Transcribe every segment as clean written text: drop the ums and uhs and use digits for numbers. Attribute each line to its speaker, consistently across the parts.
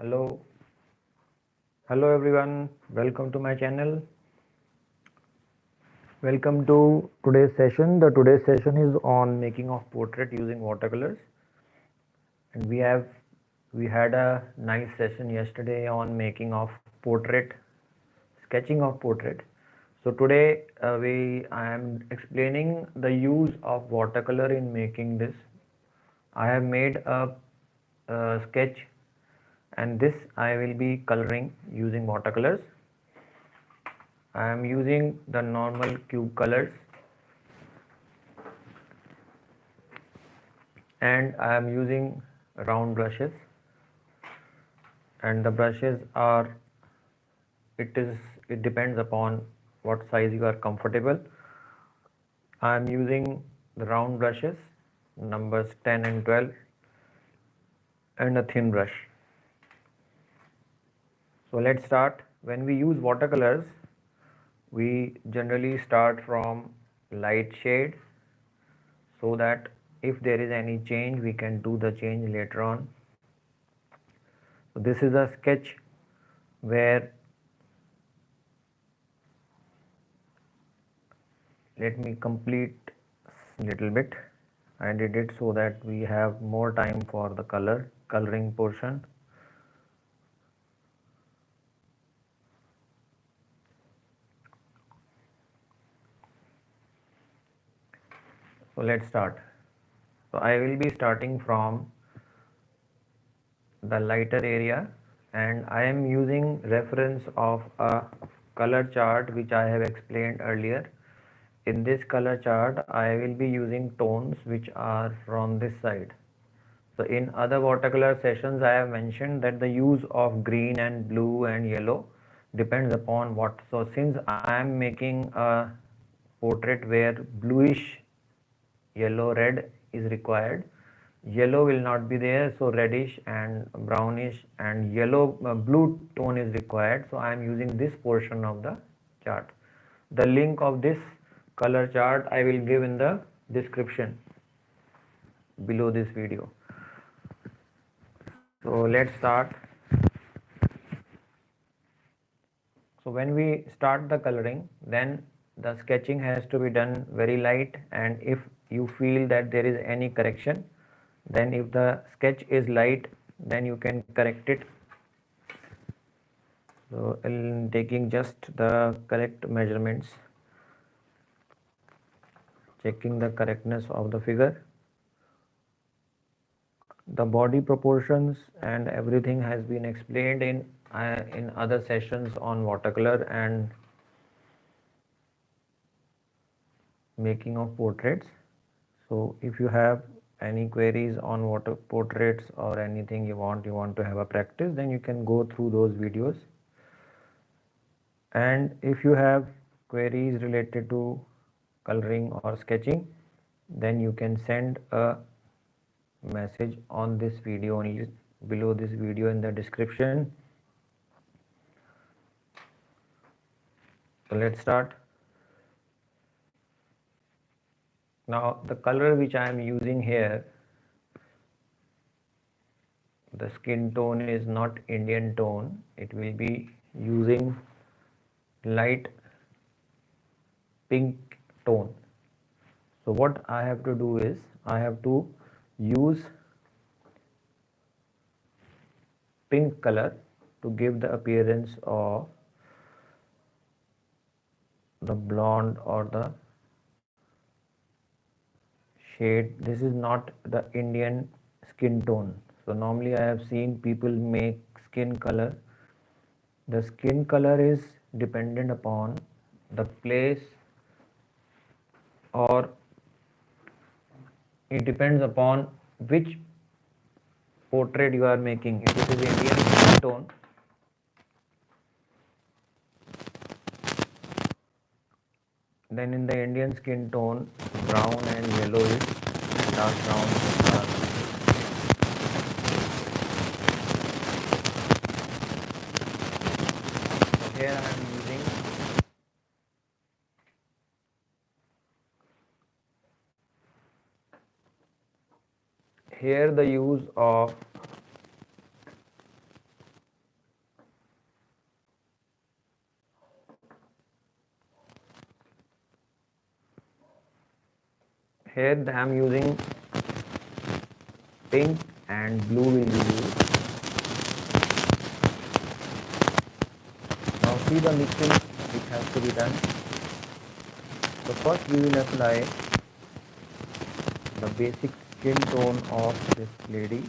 Speaker 1: Hello, hello everyone. Welcome to my channel. Welcome to today's session. The today's session is on making of portrait using watercolors, and we had a nice session yesterday on making of portrait, sketching of portrait. So today I am explaining the use of watercolor in making this. I have made a sketch, and this I will be coloring using watercolors. I am using the normal cube colors, and I am using round brushes, and the brushes are it depends upon what size you are comfortable. I am using the round brushes numbers 10 and 12 and a thin brush. So let's start. When we use watercolors, we generally start from light shade so that if there is any change we can do the change later on. So this is a sketch where, let me complete little bit. I did it so that we have more time for the coloring portion. So let's start. So I will be starting from the lighter area, and I am using reference of a color chart which I have explained earlier. In this color chart I will be using tones which are from this side. So in other watercolor sessions I have mentioned that the use of green and blue and yellow depends upon what. So since I am making a portrait where bluish yellow red is required, yellow will not be there, so reddish and brownish and yellow blue tone is required. So I am using this portion of the chart. The link of this color chart I will give in the description below this video. So let's start. So when we start the coloring, then the sketching has to be done very light, and if you feel that there is any correction, then if the sketch is light, then you can correct it. So in taking just the correct measurements, checking the correctness of the figure, the body proportions and everything has been explained in other sessions on watercolor and making of portraits. So if you have any queries on water portraits or anything you want to have a practice, then you can go through those videos. And if you have queries related to coloring or sketching, then you can send a message on this video only, below this video in the description. So let's start. Now the color which I am using here, the skin tone is not Indian tone. It will be using light pink tone. So what I have to do is I have to use pink color to give the appearance of the blonde or the shade. This is not the Indian skin tone. So normally I have seen people make skin color. The skin color is dependent upon the place, or it depends upon which portrait you are making. If it is Indian skin tone, then in the Indian skin tone, brown and yellow is dark brown and dark. So here I am using the use of here I am using pink and blue will be used. Now see the mixing which has to be done. So first we will apply the basic skin tone of this lady,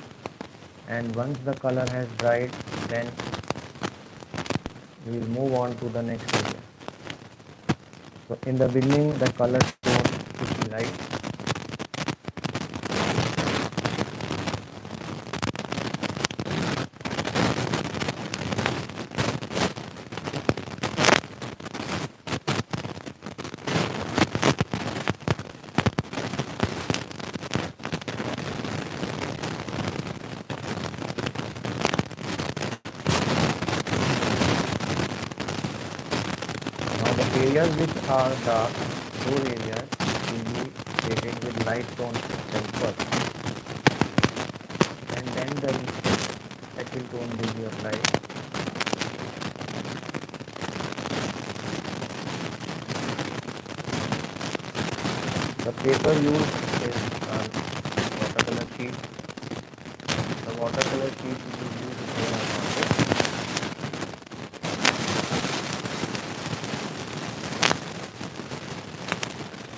Speaker 1: and once the color has dried, then we will move on to the next area. So in the beginning the color tone should be light. Now the areas which are dark, those areas will be shaded with light tone system first, and then the second tone will be applied. The paper used is watercolor sheet. The watercolor sheet which is used is known as Context.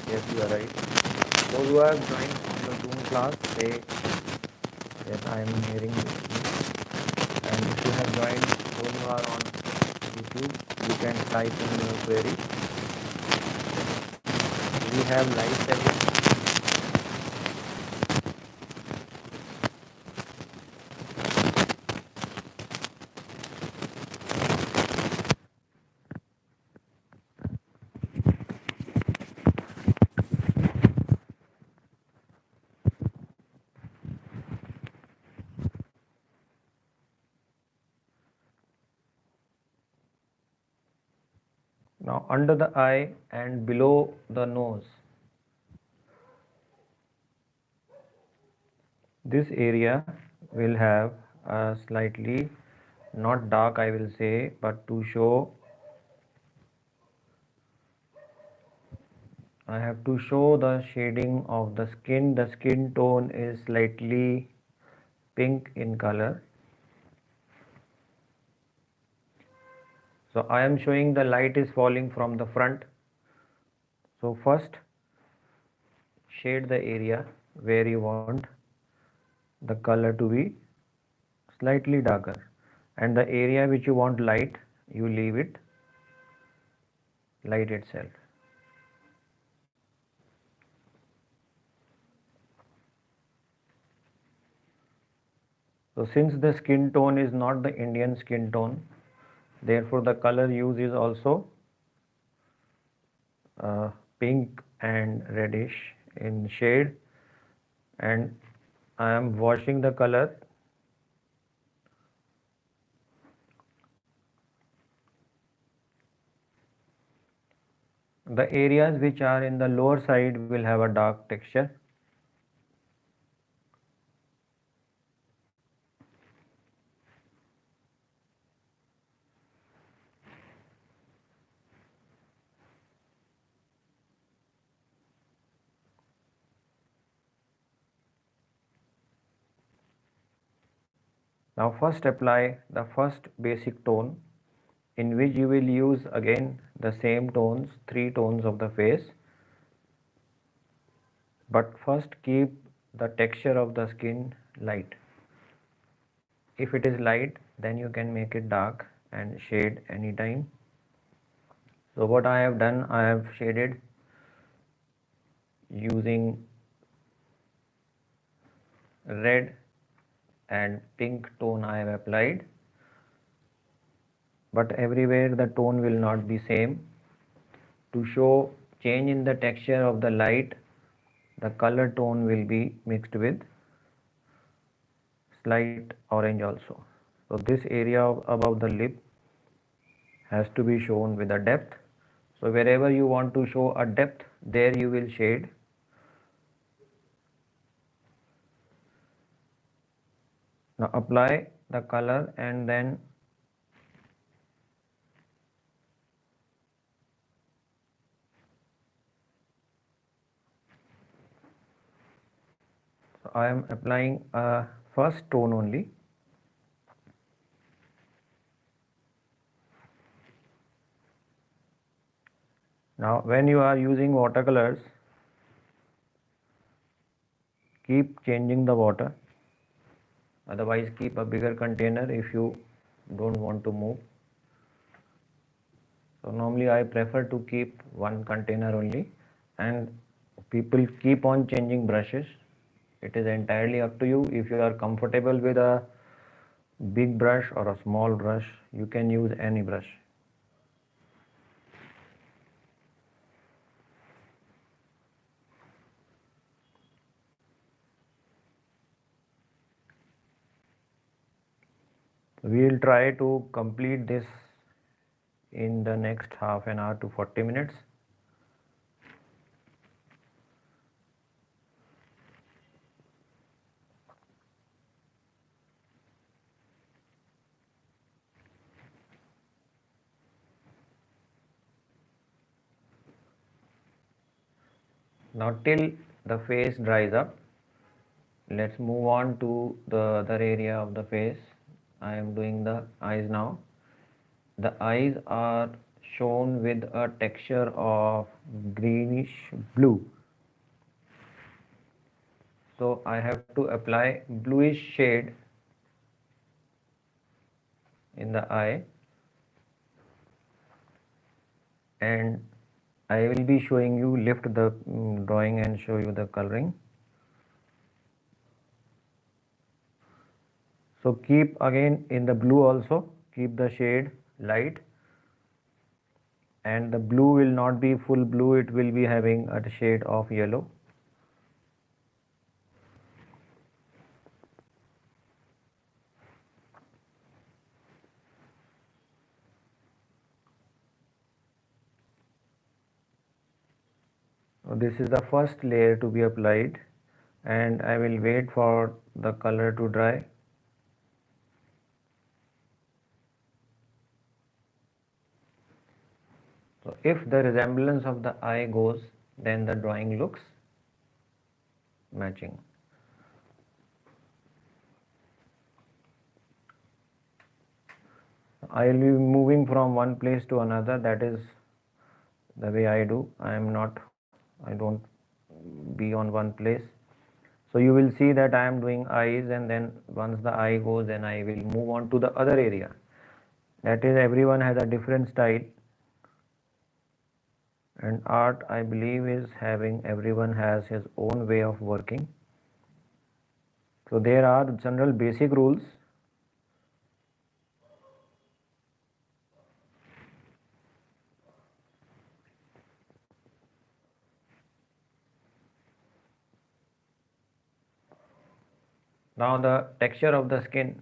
Speaker 1: Yes, you are right. Those who have joined the Zoom class, say that I am hearing you. And if you have joined, those who are on YouTube, you can type in your query. We have live settings. Now under the eye and below the nose, this area will have a slightly, not dark I will say, but to show, I have to show the shading of the skin. The skin tone is slightly pink in color. So I am showing the light is falling from the front. So first shade the area where you want the color to be slightly darker, and the area which you want light, you leave it light itself. So since the skin tone is not the Indian skin tone, therefore the color used is also pink and reddish in shade, and I am washing the color. The areas which are in the lower side will have a dark texture. Now first apply the first basic tone, in which you will use again the same tones, 3 tones of the face, but first keep the texture of the skin light. If it is light, then you can make it dark and shade anytime. So what I have done, I have shaded using red and pink tone I have applied, but everywhere the tone will not be same. To show change in the texture of the light, the color tone will be mixed with slight orange also. So this area above the lip has to be shown with a depth. So wherever you want to show a depth, there you will shade. Now apply the color and then I am applying a first tone only. Now when you are using watercolors, keep changing the water, otherwise keep a bigger container if you don't want to move. So normally I prefer to keep one container only, and people keep on changing brushes. It is entirely up to you. If you are comfortable with a big brush or a small brush, you can use any brush. We will try to complete this in the next half an hour to 40 minutes. Now till the face dries up, let's move on to the other area of the face. I am doing the eyes now. The eyes are shown with a texture of greenish blue. So I have to apply bluish shade in the eye, and I will be showing you, lift the drawing and show you the coloring. So keep again in the blue also, keep the shade light, and the blue will not be full blue, it will be having a shade of yellow. So this is the first layer to be applied, and I will wait for the color to dry. So if the resemblance of the eye goes, then the drawing looks matching. I will be moving from one place to another. That is the way I do. I don't be on one place. So you will see that I am doing eyes, and then once the eye goes, then I will move on to the other area. That is, everyone has a different style, and art, I believe, is having, everyone has his own way of working. So there are general basic rules. Now the texture of the skin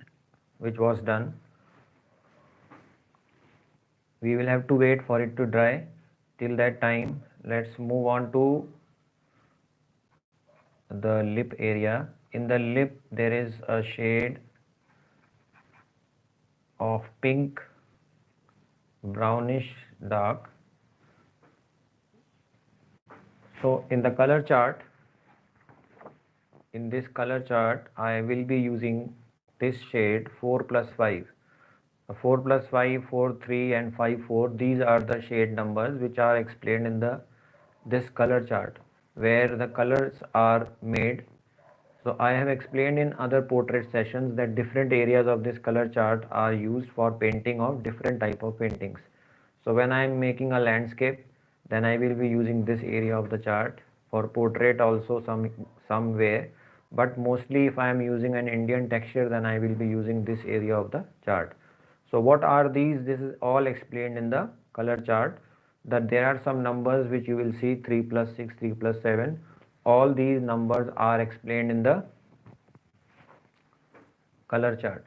Speaker 1: which was done, we will have to wait for it to dry. Till that time, let's move on to the lip area. In the lip there is a shade of pink, brownish dark. So in the color chart, in this color chart, I will be using this shade 4 plus 5. 4 plus 5, 4, 3 and 5, 4. These are the shade numbers which are explained in this color chart, where the colors are made. So I have explained in other portrait sessions that different areas of this color chart are used for painting of different type of paintings. So when I am making a landscape, then I will be using this area of the chart. For portrait also somewhere, but mostly if I am using an Indian texture, then I will be using this area of the chart. So what are these? This is all explained in the color chart, that there are some numbers which you will see 3 plus 6, 3 plus 7. All these numbers are explained in the color chart.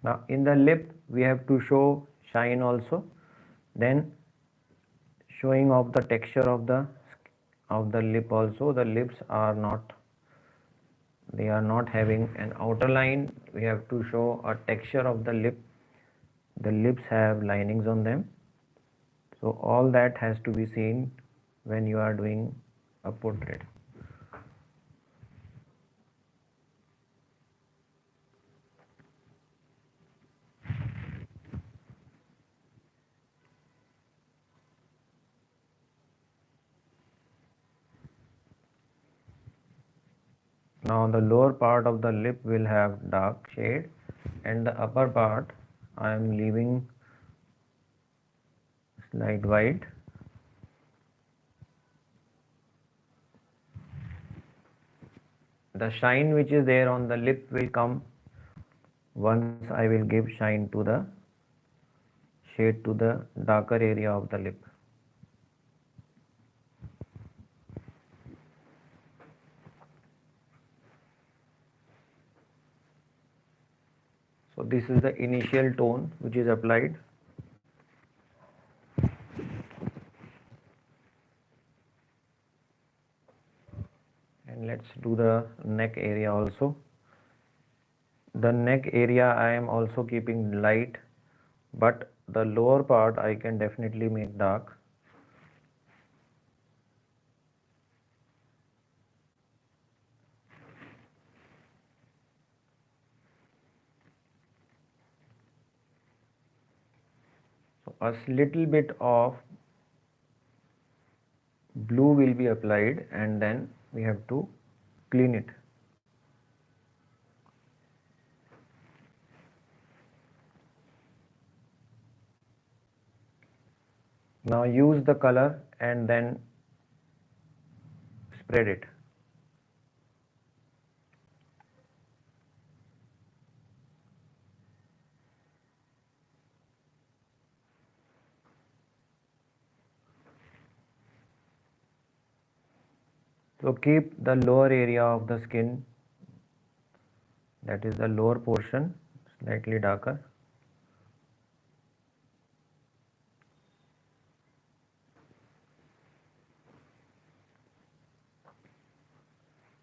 Speaker 1: Now in the lip we have to show shine also, then showing of the texture of the lip also. The lips are not, they are not having an outer line. We have to show a texture of the lip. The lips have linings on them, so all that has to be seen when you are doing a portrait. Now the lower part of the lip will have dark shade, and the upper part I am leaving slight white. The shine which is there on the lip will come once I will give shine to the shade to the darker area of the lip. So this is the initial tone which is applied. And let's do the neck area also. The neck area I am also keeping light, but the lower part I can definitely make dark. So a little bit of blue will be applied, and then we have to clean it. Now use the color and then spread it. So keep the lower area of the skin, that is the lower portion, slightly darker.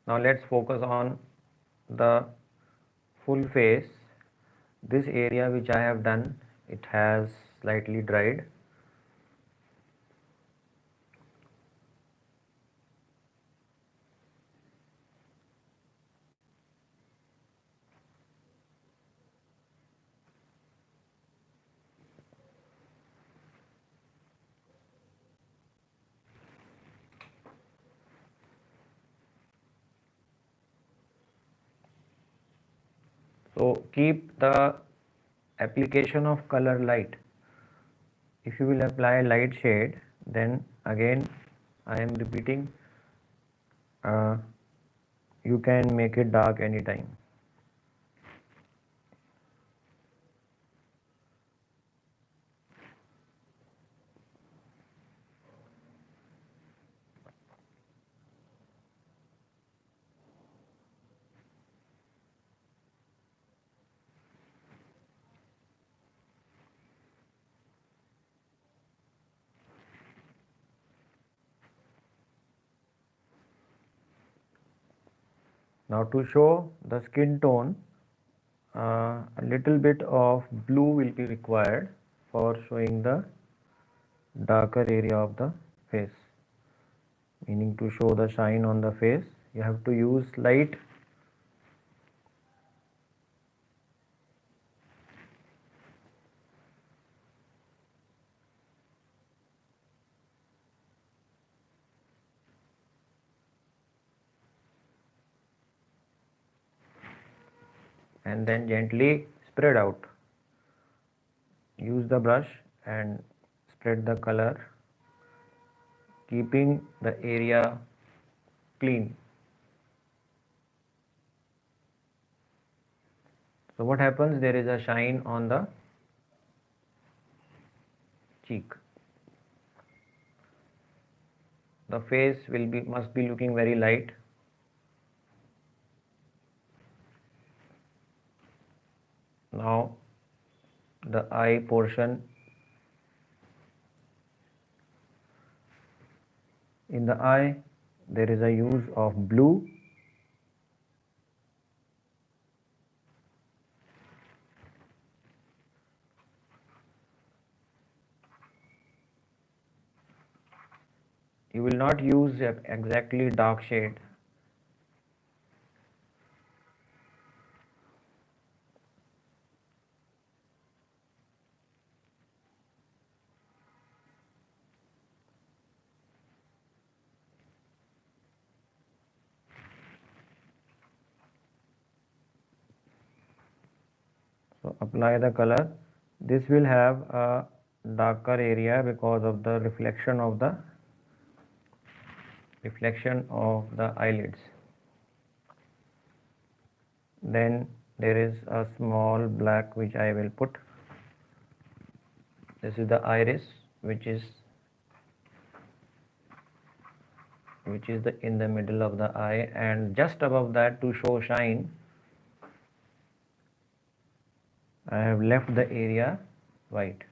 Speaker 1: Now let's focus on the full face. This area which I have done, it has slightly dried. So keep the application of color light. If you will apply light shade, then again I am repeating, you can make it dark anytime. Now to show the skin tone, a little bit of blue will be required for showing the darker area of the face. Meaning to show the shine on the face, you have to use light. And then gently spread out. Use the brush and spread the color, keeping the area clean. So what happens, there is a shine on the cheek. The face must be looking very light. Now the eye portion, In the eye, there is a use of blue. You will not use exactly dark shade. So apply the color. This will have a darker area because of the reflection of the eyelids. Then there is a small black which I will put. This is the iris, which is in the middle of the eye, and just above that, to show shine, I have left the area white.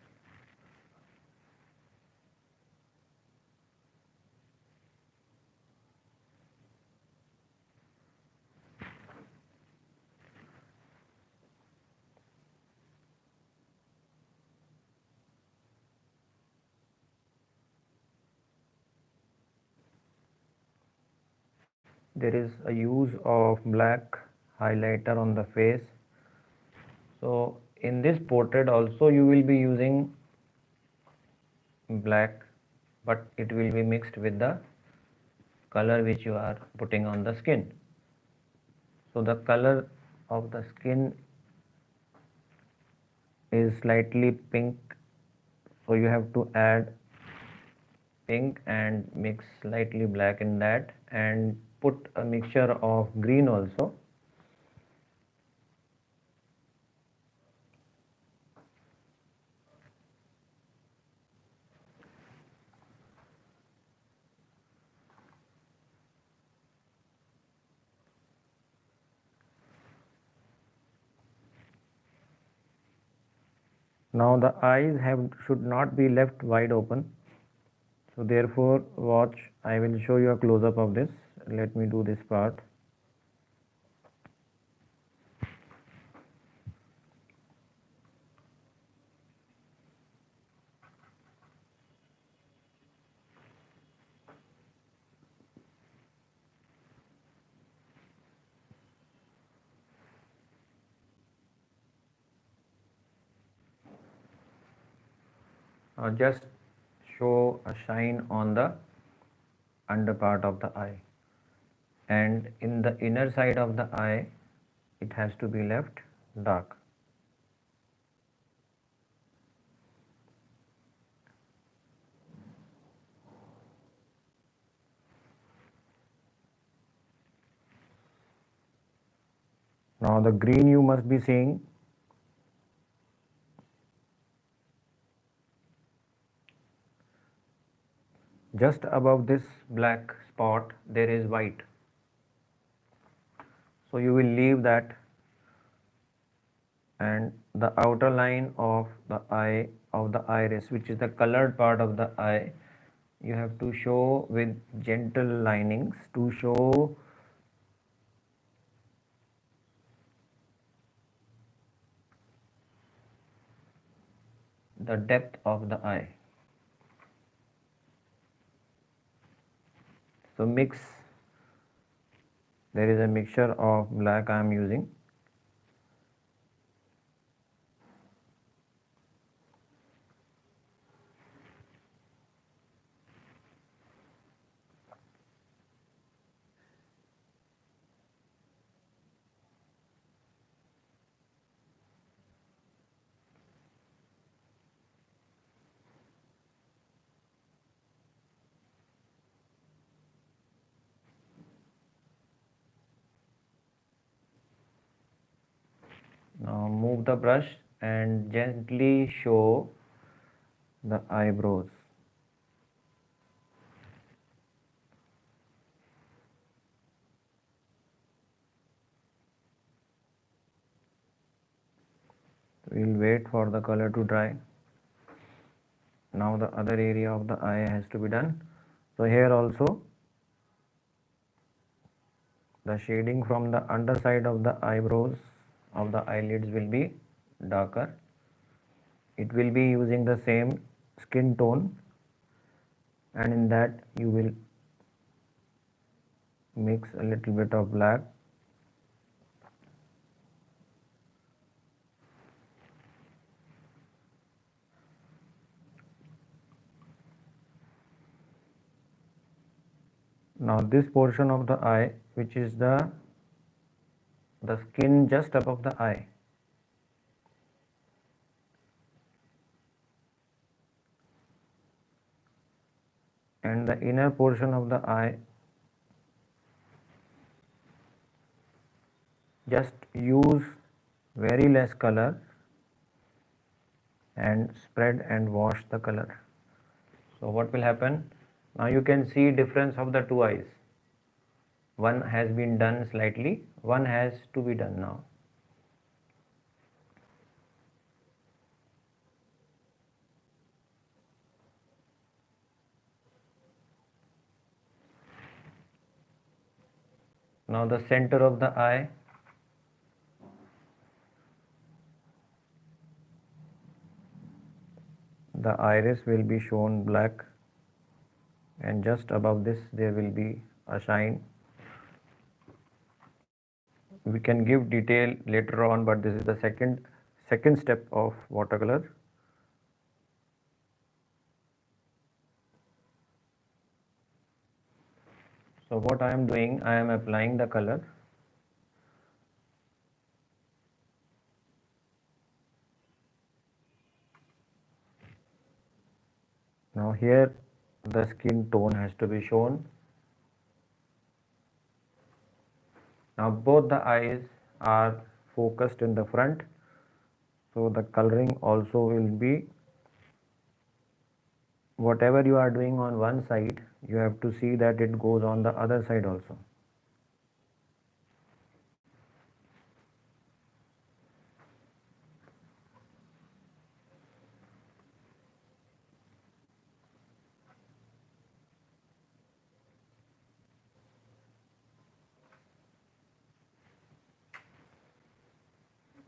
Speaker 1: There is a use of black highlighter on the face. So in this portrait also you will be using black, but it will be mixed with the color which you are putting on the skin. So the color of the skin is slightly pink, so you have to add pink and mix slightly black in that, and put a mixture of green also. Now the eyes should not be left wide open. So therefore, watch, I will show you a close-up of this. Let me do this part. Just show a shine on the under part of the eye, and in the inner side of the eye, it has to be left dark. Now the green you must be seeing. Just above this black spot, there is white. So you will leave that, and the outer line of the eye, of the iris, which is the colored part of the eye, you have to show with gentle linings to show the depth of the eye. So mix, there is a mixture of black I am using. Now move the brush and gently show the eyebrows. We will wait for the color to dry. Now the other area of the eye has to be done. So here also the shading from the underside of the eyebrows of the eyelids will be darker. It will be using the same skin tone, and in that you will mix a little bit of black. Now this portion of the eye, which is the skin just above the eye, and the inner portion of the eye, just use very less color and spread and wash the color. So what will happen? Now you can see difference of the two eyes. One has been done slightly, one has to be done now. Now the center of the eye, the iris will be shown black, and just above this there will be a shine. We can give detail later on, but this is the second step of watercolor. So what I am doing, I am applying the color. Now here the skin tone has to be shown. Now both the eyes are focused in the front, so the coloring also will be, whatever you are doing on one side, you have to see that it goes on the other side also.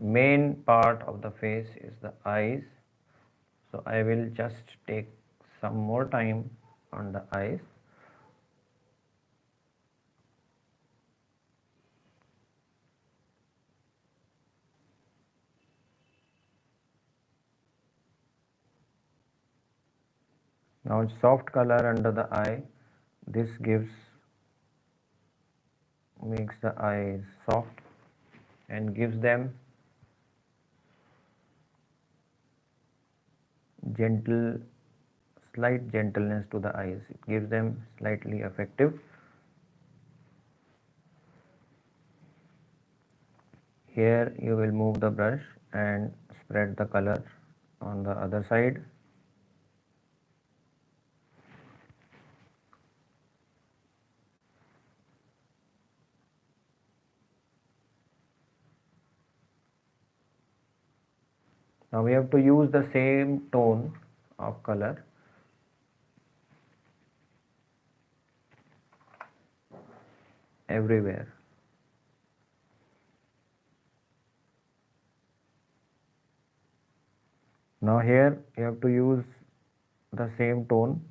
Speaker 1: Main part of the face is the eyes, so I will just take some more time on the eyes. Now soft color under the eye, this makes the eyes soft and gives them slight gentleness to the eyes. It gives them slightly effective. Here you will move the brush and spread the color on the other side. Now we have to use the same tone of color everywhere. Now here you have to use the same tone,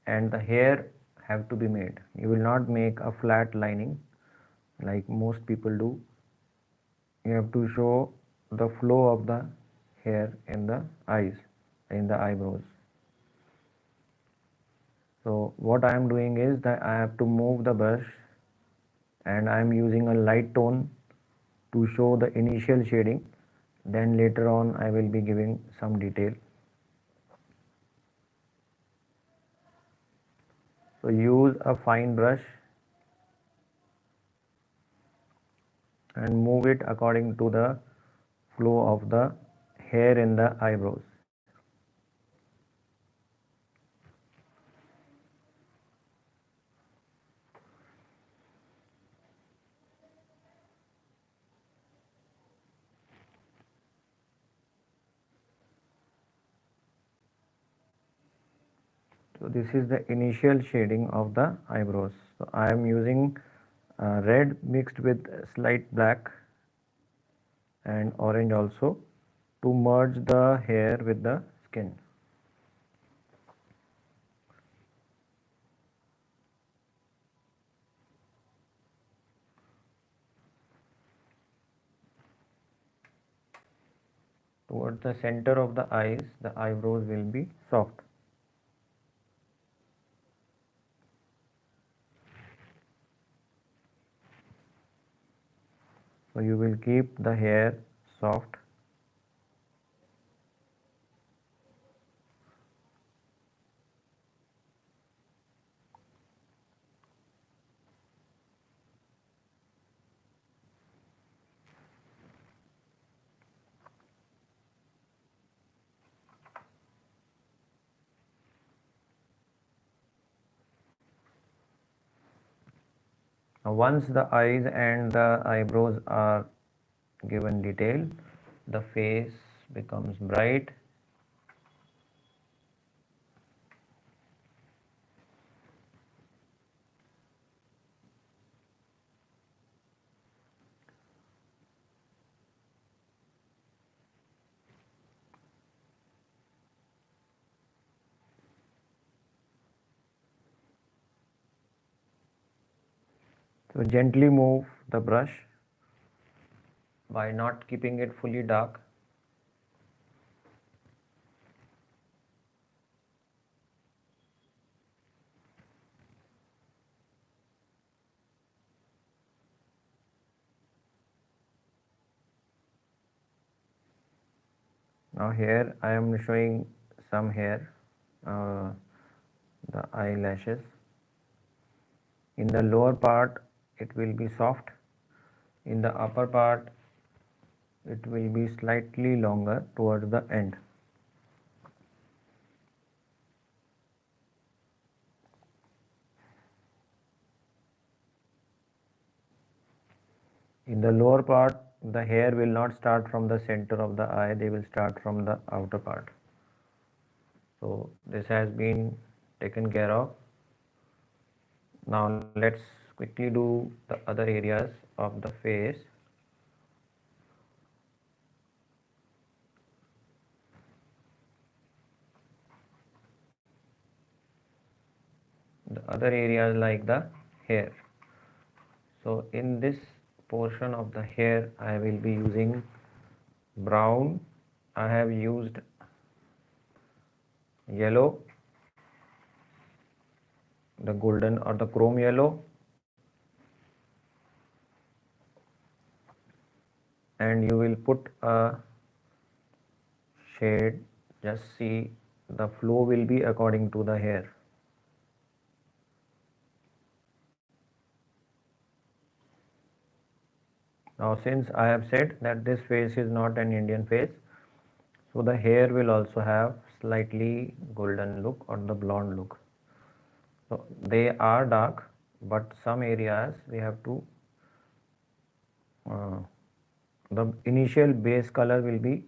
Speaker 1: and the hair have to be made. You will not make a flat lining like most people do. You have to show the flow of the hair in the eyes, in the eyebrows. So what I am doing is that I have to move the brush, and I am using a light tone to show the initial shading. Then later on I will be giving some detail. So use a fine brush and move it according to the flow of the hair in the eyebrows. So this is the initial shading of the eyebrows. So I am using red mixed with slight black and orange also to merge the hair with the skin. Towards the center of the eyes, the eyebrows will be soft. So you will keep the hair soft. Now once the eyes and the eyebrows are given detail, the face becomes bright. So gently move the brush by not keeping it fully dark. Now here I am showing some hair, uh, the eyelashes. In the lower part it will be soft. In the upper part it will be slightly longer towards the end. In the lower part, the hair will not start from the center of the eye, they will start from the outer part. So this has been taken care of. Now let's quickly do the other areas of the face. The other areas like the hair. So in this portion of the hair, I will be using brown. I have used yellow, the golden or the chrome yellow, and you will put a shade. Just see the flow will be according to the hair. Now since I have said that this face is not an Indian face, so the hair will also have slightly golden look or the blonde look. So they are dark, but some areas we have to, the initial base color will be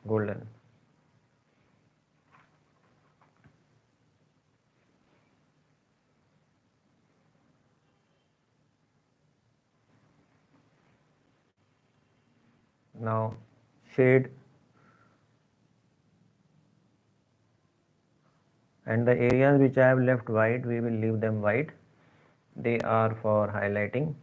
Speaker 1: golden. Now shade, and the areas which I have left white, we will leave them white. They are for highlighting.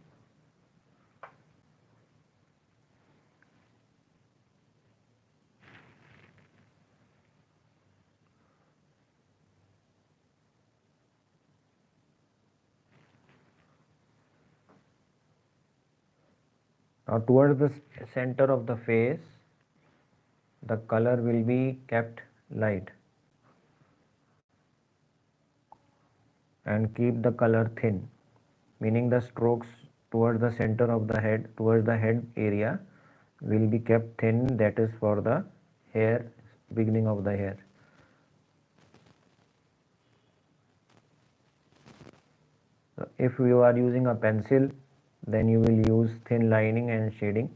Speaker 1: Now towards the center of the face, the color will be kept light and keep the color thin, meaning the strokes towards the center of the head, towards the head area will be kept thin, that is for the hair, beginning of the hair. So if you are using a pencil, then you will use thin lining and shading,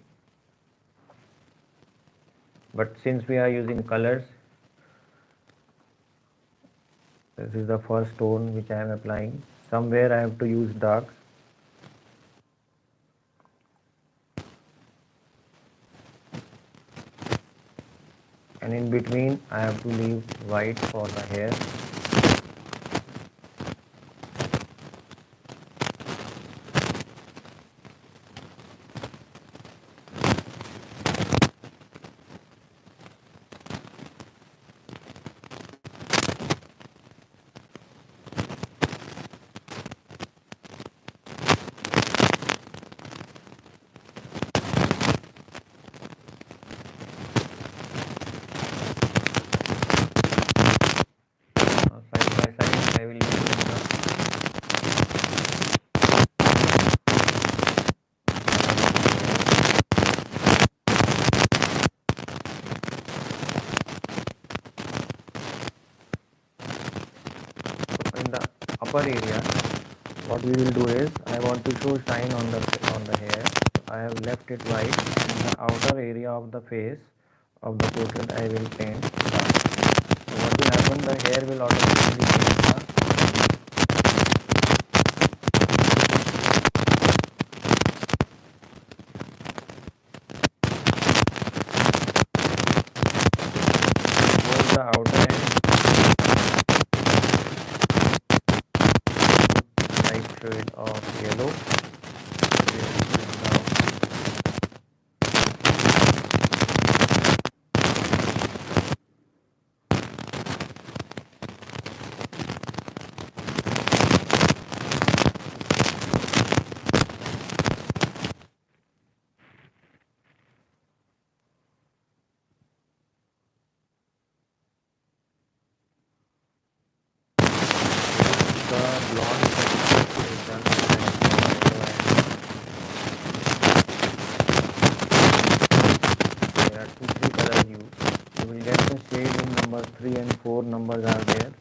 Speaker 1: but since we are using colors, This is the first tone which I am applying. Somewhere I have to use dark. And in between I have to leave white for the hair. Side by side I will use in the upper area. What we will do is, I want to show shine on the hair. I have left it white. In the outer area of the face of the portrait I will paint dark. So what will happen, the hair will automatically change towards the outer end, light shade of yellow. The blonde effect is done there are 2-3 colors used. You will get the shade in number 3 and 4 numbers are there.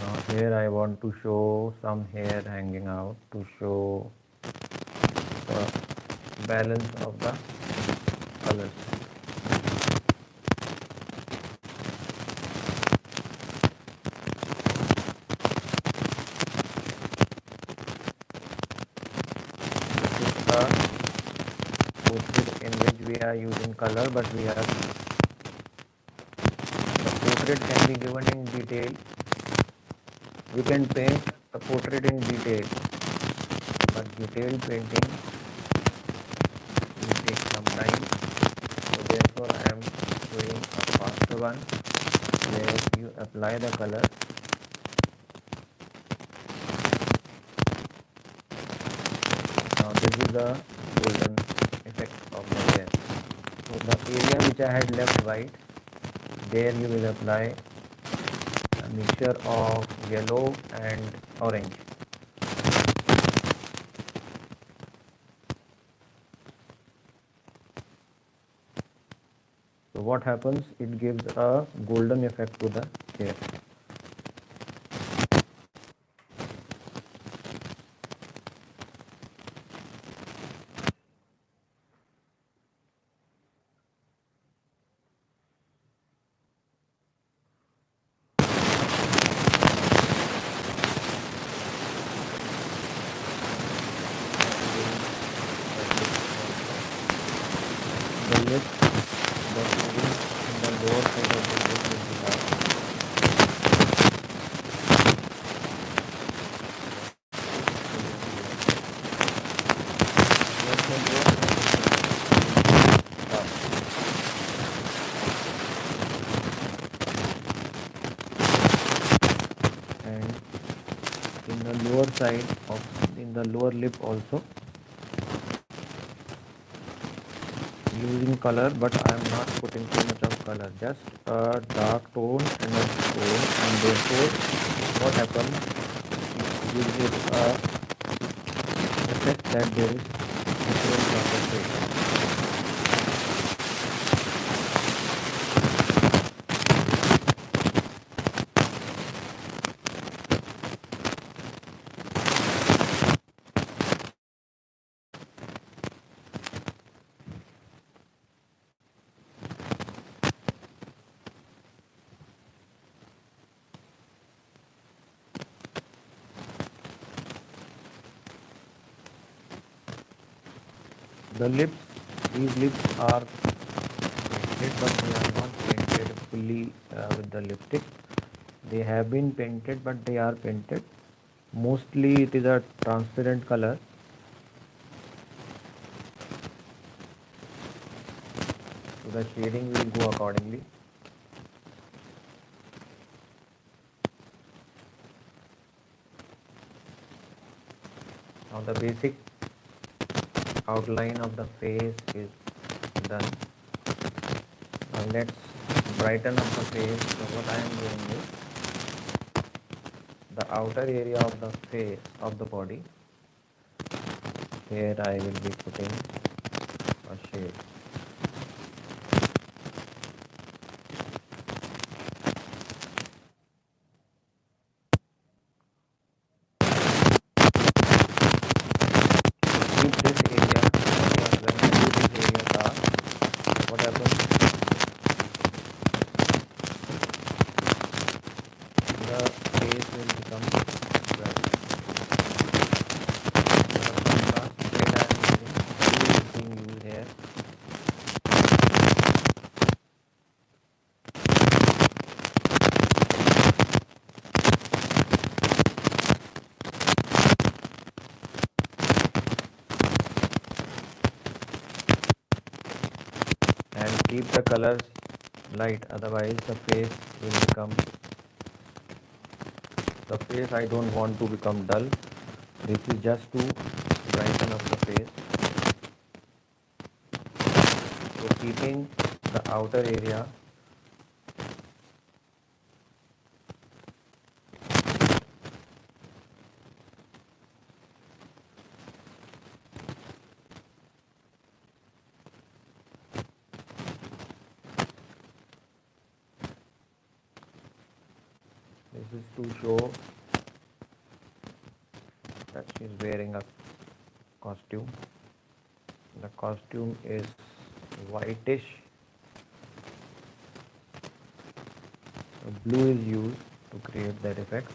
Speaker 1: Now here I want to show some hair hanging out to show the balance of the colors. This is the portrait in which we are using color, but the portrait can be given in detail. You can paint a portrait in detail, but detailed painting will take some time. So therefore I am showing a faster one where you apply the color. Now this is the golden effect of the hair. So the area which I had left white, there you will apply a mixture of yellow and orange. So what happens, it gives a golden effect to the hair. The lip, the feeling in the lower side of the lip will be dark. Towards the lower side of the lip dark. And in the lower side of, in the lower lip also, using color, but I am not putting too much of color, just a dark tone and a tone, and therefore what happens, it gives it a effect that there is difference of the shade. The lips, these lips are painted, but they are not painted fully with the lipstick. They have been painted, but they are painted. Mostly it is a transparent color. So the shading will go accordingly. Now the basic outline of the face is done. Now let's brighten up the face. So what I am doing is the outer area of the face of the body. Here I will be putting a shade. Keep this area, when I do this area dark, what happens? The face will become bright. The contrast shade I am using, blue is being used here. And keep the colors light, otherwise the face will become, the face I don't want to become dull. This is just to brighten up the face. So keeping the outer area, this is to show that she is wearing a costume. The costume is whitish. Blue is used to create that effect.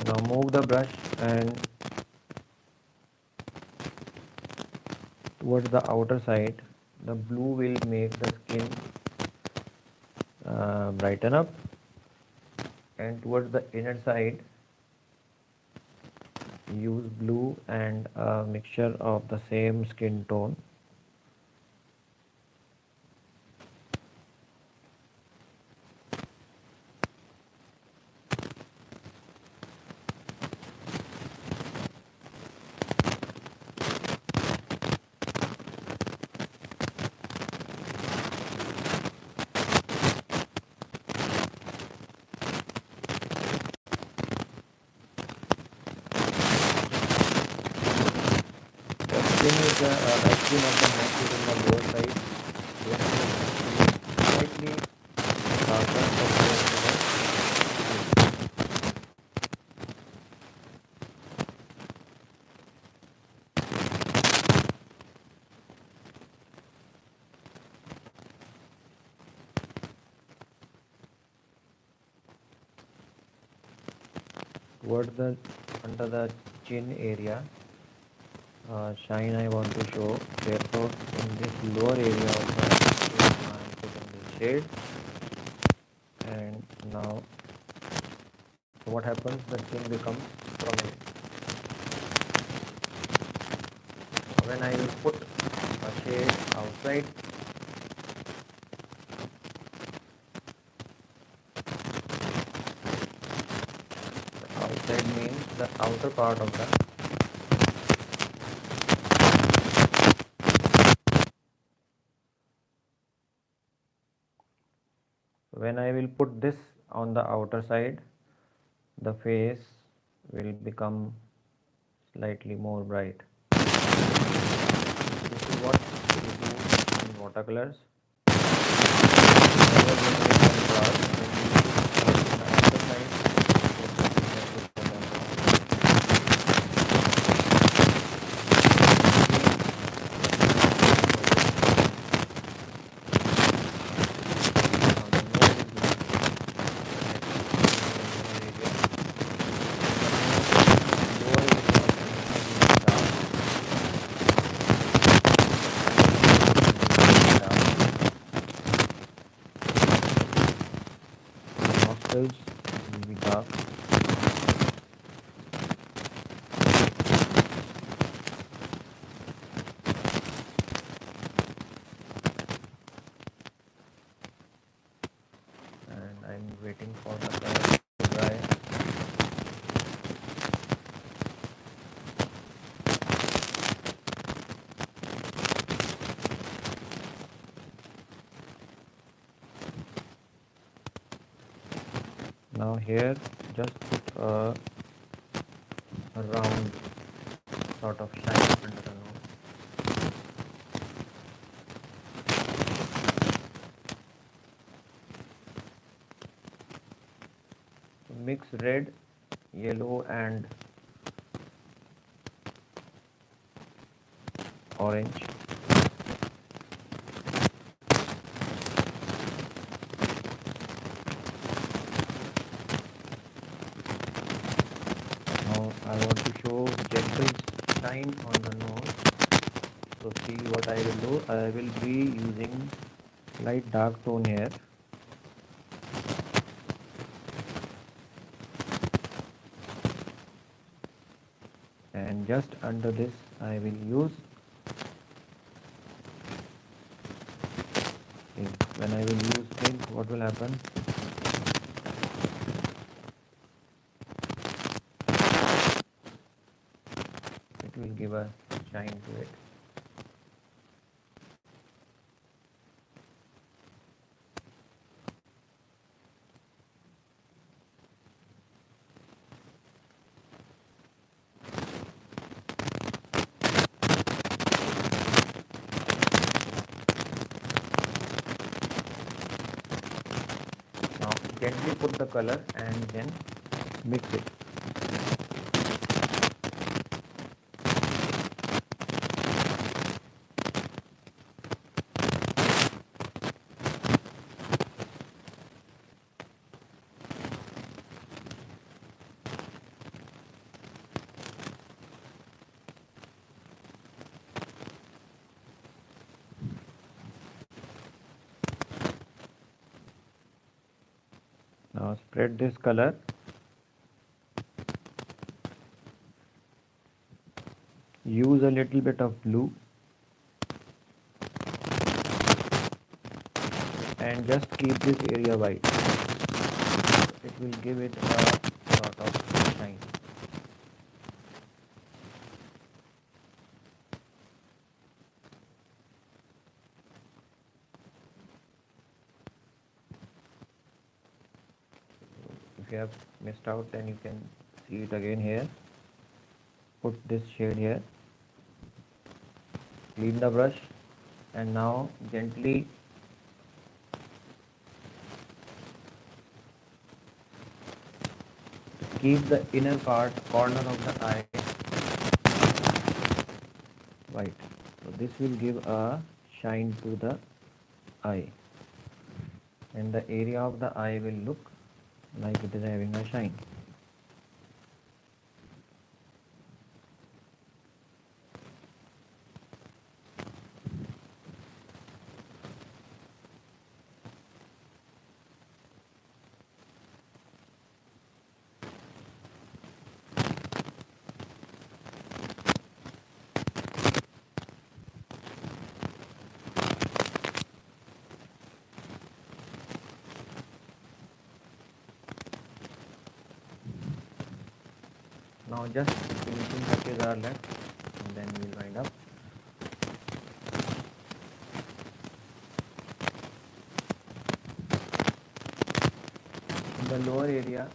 Speaker 1: Now move the brush and towards the outer side, the blue will make the skin brighten up, and towards the inner side use blue and a mixture of the same skin tone. The skin of the neck is on the lower side. There is slightly darker or more color. Towards the under the chin area, shine I want to show. Therefore, in this lower area of the face, I am putting the shade. And now, what happens? The chin becomes prominent. When I will put a shade outside, the outside means the outer part of the, when I will put this on the outer side, the face will become slightly more bright. This is what we do in watercolors. Whenever we make contrast, then we put on the outer side, put the nostrils will be dark. And I'm waiting for the color to dry. Now here just put a round sort of shine under the nose. So mix red, yellow and orange. Now I want to show gentle shine on the nose. So see what I will do. I will be using light dark tone here. And just under this I will use pink. When I will use pink, what will happen? It will give a shine to it. Now gently put the color and then mix it. Now spread this color. Use a little bit of blue and just keep this area white. It will give it a sort of shine. If you have missed out, then you can see it again here. Put this shade here, clean the brush, and now gently keep the inner part, corner of the eye white. So this will give a shine to the eye, and the area of the eye will look like it is having a shine. Now just finishing touches are left, and then we'll wind up. In the lower area,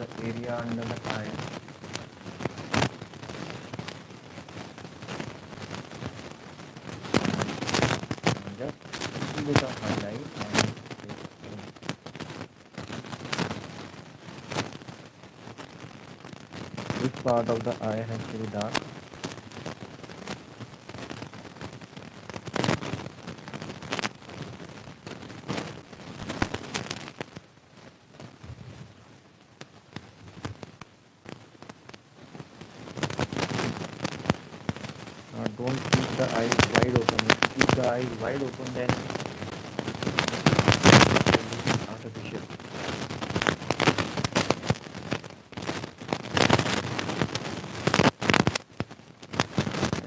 Speaker 1: the area under the eye. And just a little bit of highlight and this part of the eye has to be dark. Don't keep the eyes wide open. If you keep the eyes wide open, then it's artificial.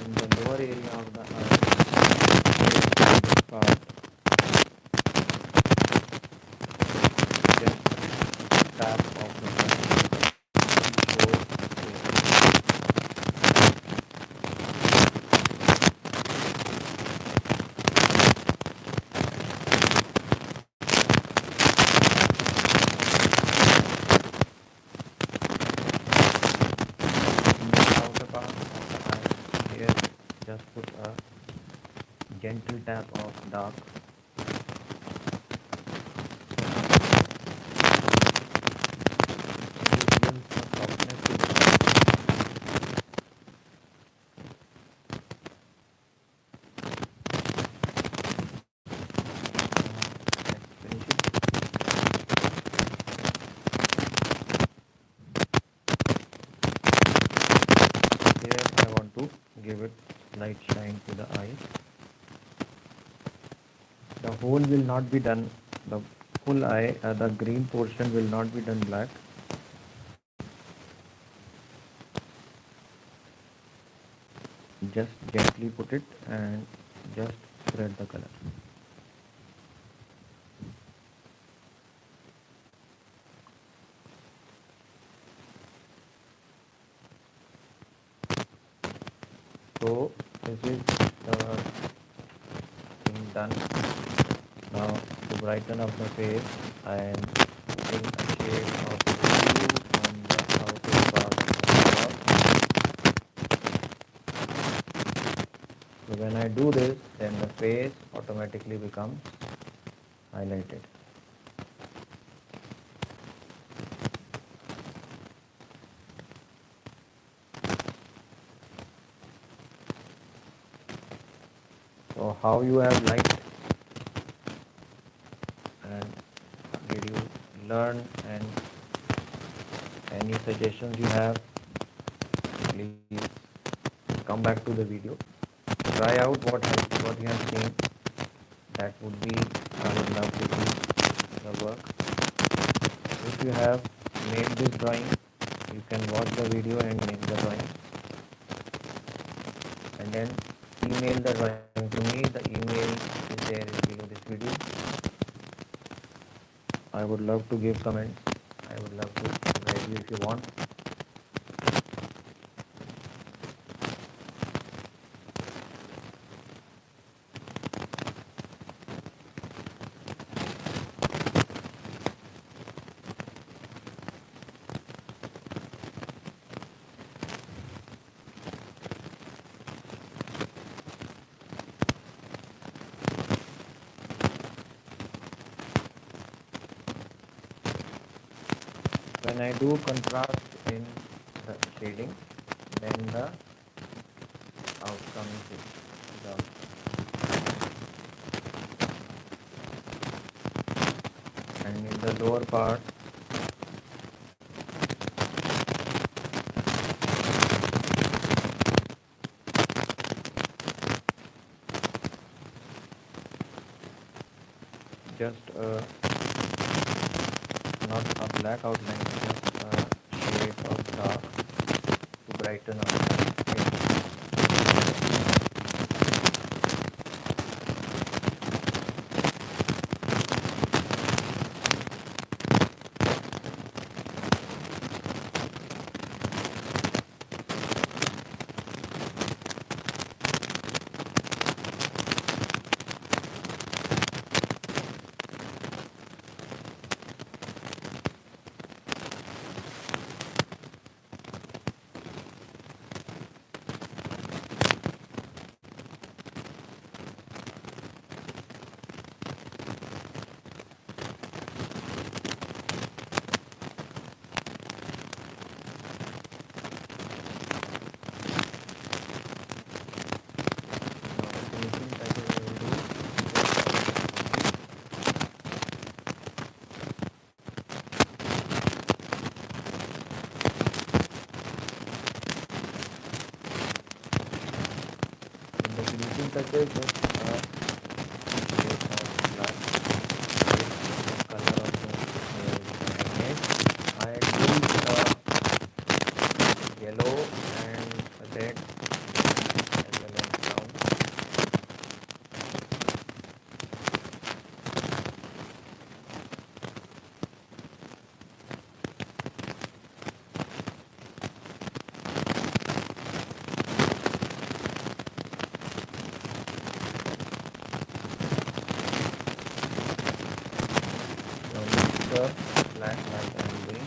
Speaker 1: And the lower area of the eye, this part, just tap of the brush. Just put a gentle tap of dark. Here I want to give it light shine to the eye. The whole will not be done, the full eye, the green portion will not be done black. Just gently put it and just spread the color. So this is the thing done. Now to brighten up the face, I am putting a shade of blue on the outer part of the jaw. So when I do this, then the face automatically becomes highlighted. So how you have liked, and did you learn, and any suggestions you have, please come back to the video. Try out what you have seen. That would be, I would love to see the work. If you have made this drawing, you can watch the video and make the drawing, and then email the drawing to me. The email is there below this video. I would love to give comments. I would love to write you if you want. When I do contrast in the shading, then the outcome is the and in the lower part just not a black outline, just a shade of dark to brighten up the face. touches, just base of black with the color of the magnet. I use yellow and red as well as brown. Black, white and green.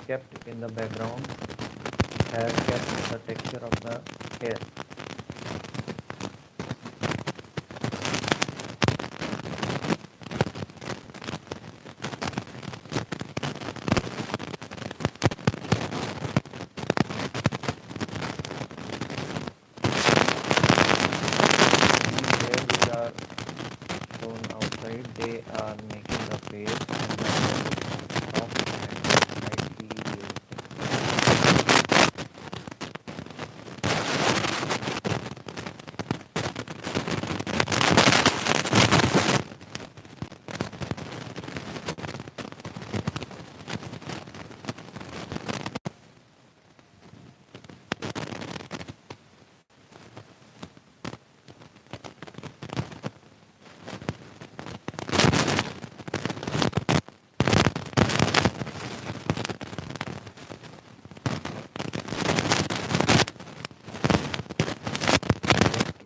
Speaker 1: Kept in the background has kept the texture of the hair. These hairs which are shown outside, they are making the face and the hair soft and slightly realistic.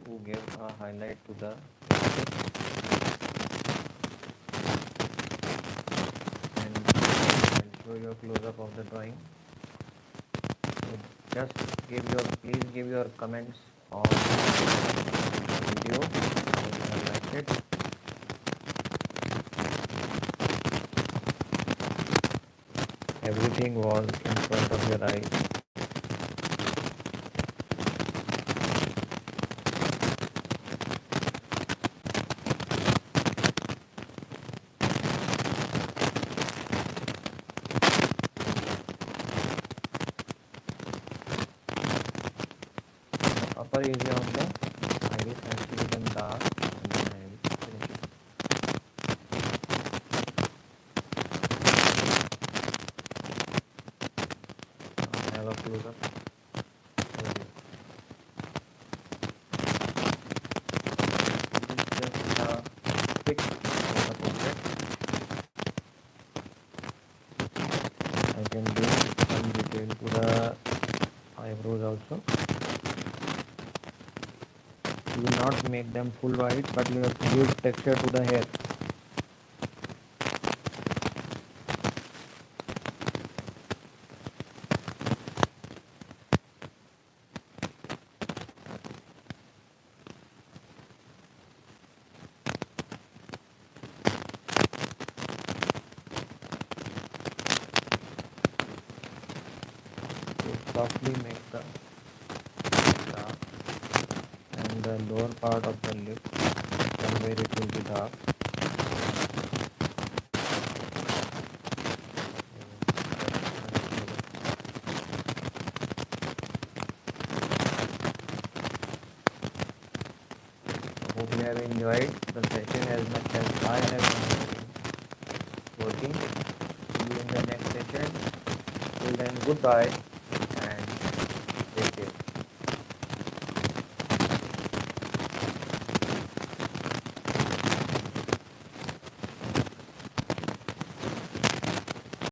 Speaker 1: To give a highlight to the and I'll show you a close-up of the drawing. So just please give your comments on the video if you have liked it. Everything was in front of your eyes. Upper area of the iris has to become dark and then I will finish it. I have a close up. This is just a quick photo portrait. I can do some detail to the eyebrows also. You will not make them full white, but you have to give texture to the hair. So softly make the dark. And the lower part of the lip, somewhere it will be dark. Hope you have enjoyed the session as much as I have enjoyed working. See you in the next session. Till then, goodbye.